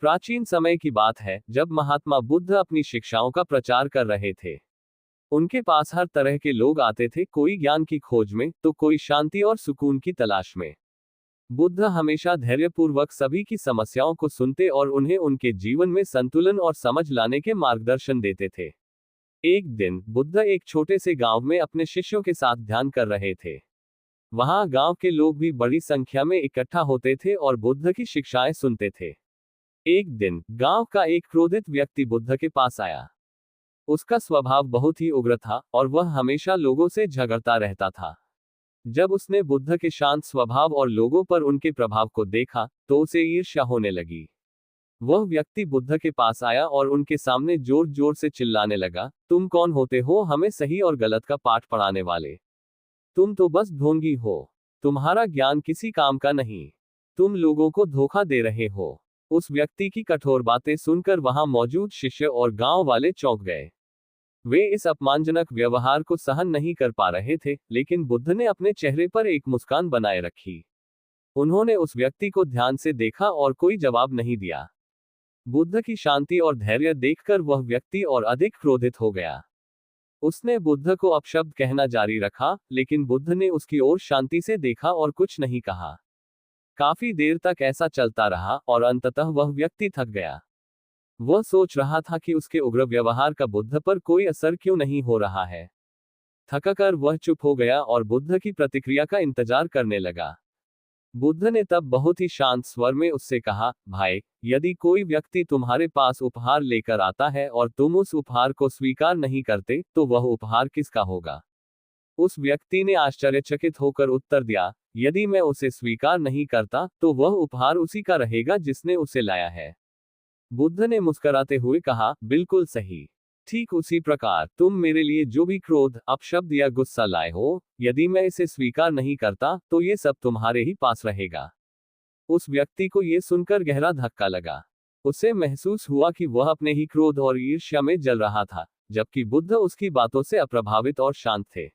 प्राचीन समय की बात है जब महात्मा बुद्ध अपनी शिक्षाओं का प्रचार कर रहे थे। उनके पास हर तरह के लोग आते थे, कोई ज्ञान की खोज में तो कोई शांति और सुकून की तलाश में। बुद्ध हमेशा धैर्यपूर्वक सभी की समस्याओं को सुनते और उन्हें उनके जीवन में संतुलन और समझ लाने के मार्गदर्शन देते थे। एक दिन बुद्ध एक छोटे से गांव में अपने शिष्यों के साथ ध्यान कर रहे थे। वहां गांव के लोग भी बड़ी संख्या में इकट्ठा होते थे और बुद्ध की शिक्षाएं सुनते थे। एक दिन गांव का एक क्रोधित व्यक्ति बुद्ध के पास आया। उसका स्वभाव बहुत ही उग्र था और वह हमेशा लोगों से झगड़ता रहता था। जब उसने बुद्ध के शांत स्वभाव और लोगों पर उनके प्रभाव को देखा तो उसे ईर्ष्या होने लगी। वह व्यक्ति बुद्ध के पास आया और उनके सामने जोर जोर से चिल्लाने लगा, तुम कौन होते हो हमें सही और गलत का पाठ पढ़ाने वाले? तुम तो बस ढोंगी हो। तुम्हारा ज्ञान किसी काम का नहीं। तुम लोगों को धोखा दे रहे हो। उस व्यक्ति की कठोर बातें सुनकर वहां मौजूद शिष्य और गांव वाले चौंक गए। वे इस अपमानजनक व्यवहार को सहन नहीं कर पा रहे थे, लेकिन बुद्ध ने अपने चेहरे पर एक मुस्कान बनाए रखी। उन्होंने उस व्यक्ति को ध्यान से देखा और कोई जवाब नहीं दिया। बुद्ध की शांति और धैर्य देखकर वह व्यक्ति और अधिक क्रोधित हो गया। उसने बुद्ध को अपशब्द कहना जारी रखा, लेकिन बुद्ध ने उसकी ओर शांति से देखा और कुछ नहीं कहा। काफी देर तक ऐसा चलता रहा और अंततः वह व्यक्ति थक गया। वह सोच रहा था कि उसके उग्र व्यवहार का बुद्ध पर कोई असर क्यों नहीं हो रहा है। थककर वह चुप हो गया और बुद्ध की प्रतिक्रिया का इंतजार करने लगा। बुद्ध ने तब बहुत ही शांत स्वर में उससे कहा, भाई, यदि कोई व्यक्ति तुम्हारे पास उपहार लेकर आता है और तुम उस उपहार को स्वीकार नहीं करते तो वह उपहार किसका होगा? उस व्यक्ति ने आश्चर्यचकित होकर उत्तर दिया, यदि मैं उसे स्वीकार नहीं करता तो वह उपहार उसी का रहेगा जिसने उसे लाया है। बुद्ध ने मुस्कुराते हुए कहा, बिल्कुल सही। ठीक उसी प्रकार तुम मेरे लिए जो भी क्रोध, अपशब्द या गुस्सा लाए हो, यदि मैं इसे स्वीकार नहीं करता तो ये सब तुम्हारे ही पास रहेगा। उस व्यक्ति को ये सुनकर गहरा धक्का लगा। उसे महसूस हुआ कि वह अपने ही क्रोध और ईर्ष्या में जल रहा था, जबकि बुद्ध उसकी बातों से अप्रभावित और शांत थे।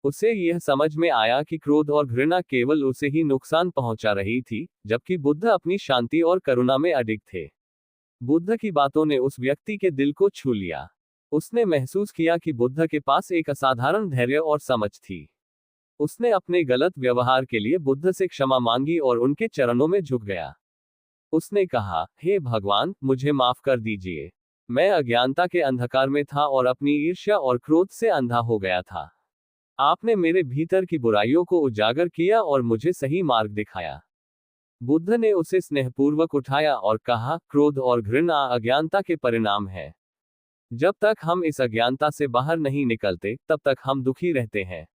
उसे यह समझ में आया कि क्रोध और घृणा केवल उसे ही नुकसान पहुंचा रही थी, जबकि बुद्ध अपनी शांति और करुणा में अडिग थे। बुद्ध की बातों ने उस व्यक्ति के दिल को छू लिया। उसने महसूस किया कि बुद्ध के पास एक असाधारण धैर्य और समझ थी। उसने अपने गलत व्यवहार के लिए बुद्ध से क्षमा मांगी और उनके चरणों में झुक गया। उसने कहा, हे भगवान, मुझे माफ कर दीजिए। मैं अज्ञानता के अंधकार में था और अपनी ईर्ष्या और क्रोध से अंधा हो गया था। आपने मेरे भीतर की बुराइयों को उजागर किया और मुझे सही मार्ग दिखाया। बुद्ध ने उसे स्नेहपूर्वक उठाया और कहा, क्रोध और घृणा अज्ञानता के परिणाम है। जब तक हम इस अज्ञानता से बाहर नहीं निकलते तब तक हम दुखी रहते हैं।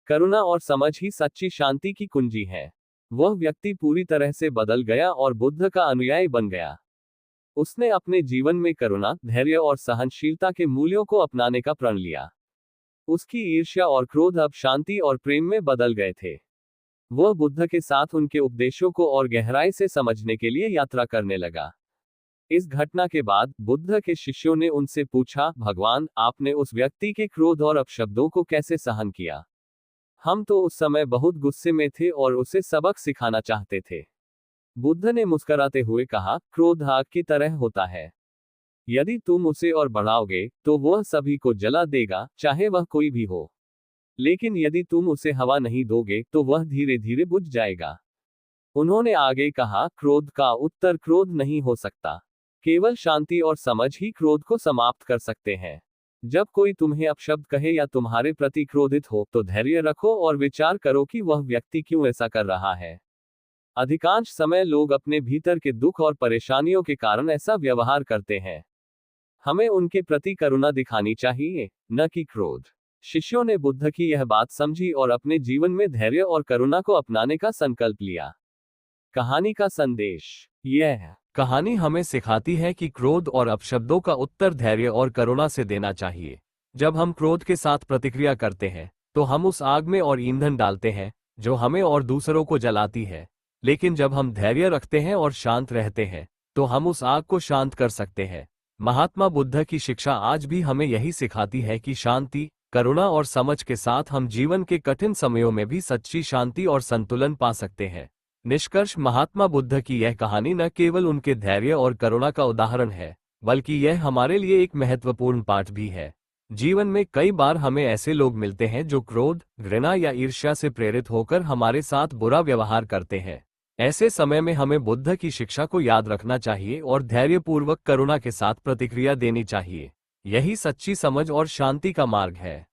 करुणा और समझ ही सच्ची शांति की कुंजी है। वह व्यक्ति पूरी तरह से बदल गया और बुद्ध का अनुयायी बन गया। उसने अपने जीवन में करुणा, धैर्य और सहनशीलता के मूल्यों को अपनाने का प्रण लिया। उसकी ईर्ष्या और क्रोध अब शांति और प्रेम में बदल गए थे। वह बुद्ध के साथ उनके उपदेशों को और गहराई से समझने के लिए यात्रा करने लगा। इस घटना के बाद बुद्ध के शिष्यों ने उनसे पूछा, भगवान, आपने उस व्यक्ति के क्रोध और अपशब्दों को कैसे सहन किया? हम तो उस समय बहुत गुस्से में थे और उसे सबक सिखाना चाहते थे। बुद्ध ने मुस्कुराते हुए कहा, क्रोध आग की तरह होता है। यदि तुम उसे और बढ़ाओगे तो वह सभी को जला देगा, चाहे वह कोई भी हो। लेकिन यदि तुम उसे हवा नहीं दोगे तो वह धीरे धीरे बुझ जाएगा। उन्होंने आगे कहा, क्रोध का उत्तर क्रोध नहीं हो सकता। केवल शांति और समझ ही क्रोध को समाप्त कर सकते हैं। जब कोई तुम्हें अपशब्द कहे या तुम्हारे प्रति क्रोधित हो तो धैर्य रखो और विचार करो कि वह व्यक्ति क्यों ऐसा कर रहा है। अधिकांश समय लोग अपने भीतर के दुख और परेशानियों के कारण ऐसा व्यवहार करते हैं। हमें उनके प्रति करुणा दिखानी चाहिए, न कि क्रोध। शिष्यों ने बुद्ध की यह बात समझी और अपने जीवन में धैर्य और करुणा को अपनाने का संकल्प लिया। कहानी का संदेश। यह कहानी हमें सिखाती है कि क्रोध और अपशब्दों का उत्तर धैर्य और करुणा से देना चाहिए। जब हम क्रोध के साथ प्रतिक्रिया करते हैं तो हम उस आग में और ईंधन डालते हैं जो हमें और दूसरों को जलाती है। लेकिन जब हम धैर्य रखते हैं और शांत रहते हैं तो हम उस आग को शांत कर सकते हैं। महात्मा बुद्ध की शिक्षा आज भी हमें यही सिखाती है कि शांति, करुणा और समझ के साथ हम जीवन के कठिन समयों में भी सच्ची शांति और संतुलन पा सकते हैं। निष्कर्ष, महात्मा बुद्ध की यह कहानी न केवल उनके धैर्य और करुणा का उदाहरण है, बल्कि यह हमारे लिए एक महत्वपूर्ण पाठ भी है। जीवन में कई बार हमें ऐसे लोग मिलते हैं जो क्रोध, घृणा या ईर्ष्या से प्रेरित होकर हमारे साथ बुरा व्यवहार करते हैं। ऐसे समय में हमें बुद्ध की शिक्षा को याद रखना चाहिए और धैर्यपूर्वक करुणा के साथ प्रतिक्रिया देनी चाहिए। यही सच्ची समझ और शांति का मार्ग है।